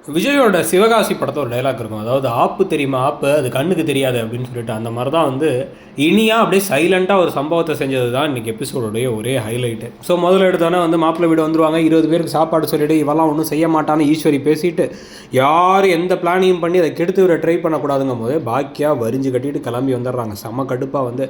விஜயோட சிவகாசி படத்தை ஒரு டைலாக் இருக்கும். அதாவது ஆப்பு தெரியுமா ஆப்பு அது கண்ணுக்கு தெரியாது அப்படின்னு சொல்லிட்டு அந்த மாதிரி தான் வந்து இனியா அப்படியே சைலண்ட்டாக ஒரு சம்பவத்தை செஞ்சது தான் இன்றைக்கி எபிசோடோடைய ஒரே ஹைலைட்டு. ஸோ முதல்ல எடுத்தோன்னே வந்து மாப்பிள்ளை வீடு வந்துருவாங்க, 20 பேருக்கு சாப்பாடு சொல்லிவிட்டு இவெல்லாம் ஒன்றும் செய்ய மாட்டான்னு ஈஸ்வரி பேசிட்டு யார் எந்த பிளானையும் பண்ணி அதை கெடுத்து விட ட்ரை பண்ணக்கூடாதுங்கும் போதே பாக்கியாக வரிஞ்சு கட்டிட்டு கிளம்பி வந்துடுறாங்க. செம்ம கடுப்பாக வந்து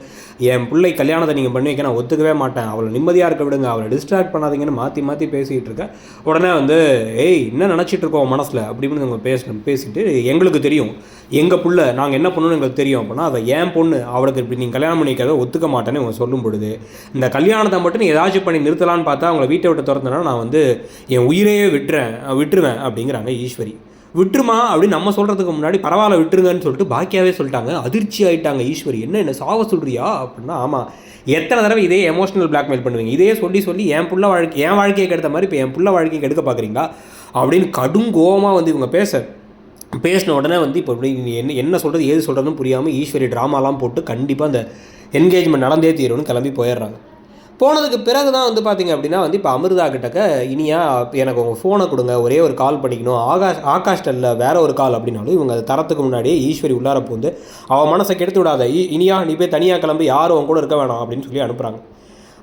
என் பிள்ளை கல்யாணத்தை நீங்கள் பண்ணி வைக்க நான் ஒத்துக்கவே மாட்டேன், அவளை நிம்மதியாக இருக்க விடுங்க, அவளை டிஸ்ட்ராக்ட் பண்ணாதீங்கன்னு மாற்றி மாற்றி பேசிகிட்டு இருக்கேன். உடனே வந்து ஏய் என்ன நினச்சிட்டு இருக்கோம் மனசில் அப்படின்னு நம்ம பேசிட்டு எங்களுக்கு தெரியும் எங்கள் புள்ள நாங்கள் என்ன பண்ணணும்னு எங்களுக்கு தெரியும் அப்படின்னா அதை என் பொண்ணு அவளுக்கு இப்படி நீங்கள் கல்யாணம் பண்ணிக்கிறத ஒத்துக்க மாட்டேன்னு இவங்க சொல்லும் பொழுது இந்த கல்யாணத்தை மட்டும் நீ ஏதாச்சும் பண்ணி நிறுத்தலான்னு பார்த்தா அவங்கள வீட்டை விட்டு திறந்தனா நான் வந்து என் உயிரையே விட்டுருவேன் அப்படிங்கிறாங்க ஈஸ்வரி. விட்டுருமா அப்படின்னு நம்ம சொல்கிறதுக்கு முன்னாடி பரவாயில்ல விட்டுருங்கன்னு சொல்லிட்டு பாக்கியாவே சொல்லிட்டாங்க. அதிர்ச்சி ஆகிட்டாங்க ஈஸ்வரி. என்ன சாவ சொல்கிறியா அப்படின்னா ஆமாம், எத்தனை தடவை இதே எமோஷனல் பிளாக்மெயில் பண்ணுவீங்க, இதே சொல்லி என் வாழ்க்கையை கெடுத்த மாதிரி இப்போ என் புள்ள வாழ்க்கையை கெடுக்க பார்க்குறீங்களா அப்படின்னு கடும் கோவமாக வந்து இவங்க பேசின உடனே வந்து இப்போ இப்படி என்ன சொல்கிறது ஏது சொல்கிறதுன்னு புரியாமல் ஈஸ்வரி ட்ராமாலாம் போட்டு கண்டிப்பாக அந்த என்கேஜ்மெண்ட் நடந்தே தீரும்னு கிளம்பி போயிடுறாங்க. போனதுக்கு பிறகு தான் வந்து பார்த்திங்க அப்படின்னா வந்து இப்போ அமிர்தா கிட்டக்க இனியா எனக்கு உங்கள் ஃபோனை கொடுங்க, ஒரே ஒரு கால் பண்ணிக்கணும், ஆகாஷ்டல்ல வேற ஒரு கால் அப்படின்னாலும் இவங்க அதை தரத்துக்கு முன்னாடியே ஈஸ்வரி உள்ளார போந்து அவன் மனசை கெடுத்து விடாத இனியா நீ போய் தனியாக கிளம்பி யாரும் அவன் கூட இருக்க வேணாம் அப்படின்னு சொல்லி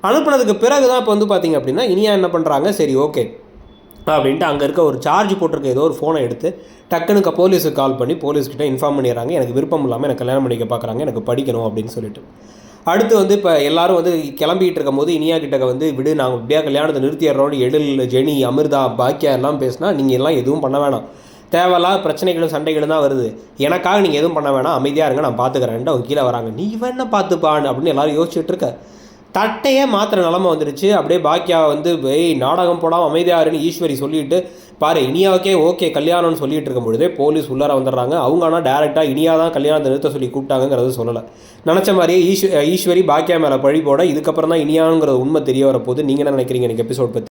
அனுப்புனதுக்கு பிறகு தான் இப்போ வந்து பார்த்திங்க அப்படின்னா இனியா என்ன பண்ணுறாங்க, சரி ஓகே அப்படின்ட்டு அங்கே இருக்க ஒரு சார்ஜ் போட்டிருக்க ஏதோ ஒரு ஃபோனை எடுத்து டக்குனுக்கு போலீஸுக்கு கால் பண்ணி போலீஸ்கிட்ட இன்ஃபார்ம் பண்ணிடுறாங்க. எனக்கு விருப்பம் இல்லாமல் எனக்கு கல்யாணம் பண்ணிக்க பார்க்குறாங்க, எனக்கு படிக்கணும் அப்படின்னு சொல்லிட்டு. அடுத்து வந்து இப்போ எல்லோரும் வந்து கிளம்பிகிட்டு இருக்கும் போது இனியா கிட்ட வந்து விடு நாங்கள் இப்படியா கல்யாணத்தை நிறுத்திடுறோம் எழில் ஜெனி அமிர்தா பாக்கியா எல்லாம் பேசினா நீங்கள் எல்லாம் எதுவும் பண்ண வேணாம், தேவையில்லாத பிரச்சனைகளும் சண்டைகளும் தான் வருது, எனக்காக நீங்கள் எதுவும் பண்ண வேணாம், அமைதியாக இருங்க நான் பார்த்துக்கிறேன்ட்டு அவங்க கீழே வராங்க. நீ என்ன பார்த்துப்பான்னு அப்படின்னு எல்லோரும் யோசிச்சுட்டு இருக்க தட்டையே மாத்திர நிலமை வந்துருச்சு. அப்படியே பாக்கியா வந்து நாடகம் போடாமல் அமைதியாருன்னு ஈஸ்வரி சொல்லிட்டு பாரு இனியாவுக்கே ஓகே கல்யாணம்னு சொல்லிட்டு இருக்கும் பொழுதே போலீஸ் உள்ளார வந்துடுறாங்க. அவங்க ஆனால் டேரெக்டாக இனியா தான் கல்யாணத்தை நிறுத்த சொல்லி கூப்பிட்டாங்கிறது சொல்லலை. நினச்ச மாதிரியே ஈஸ்வரி பாக்கியா மேலே பழி போட இதுக்கப்புறம் தான் இனியாங்கிற உண்மை தெரிய வரப்போகுது. நீங்கள் என்ன நினைக்கிறீங்க எனக்கு எபிசோட் பற்றி?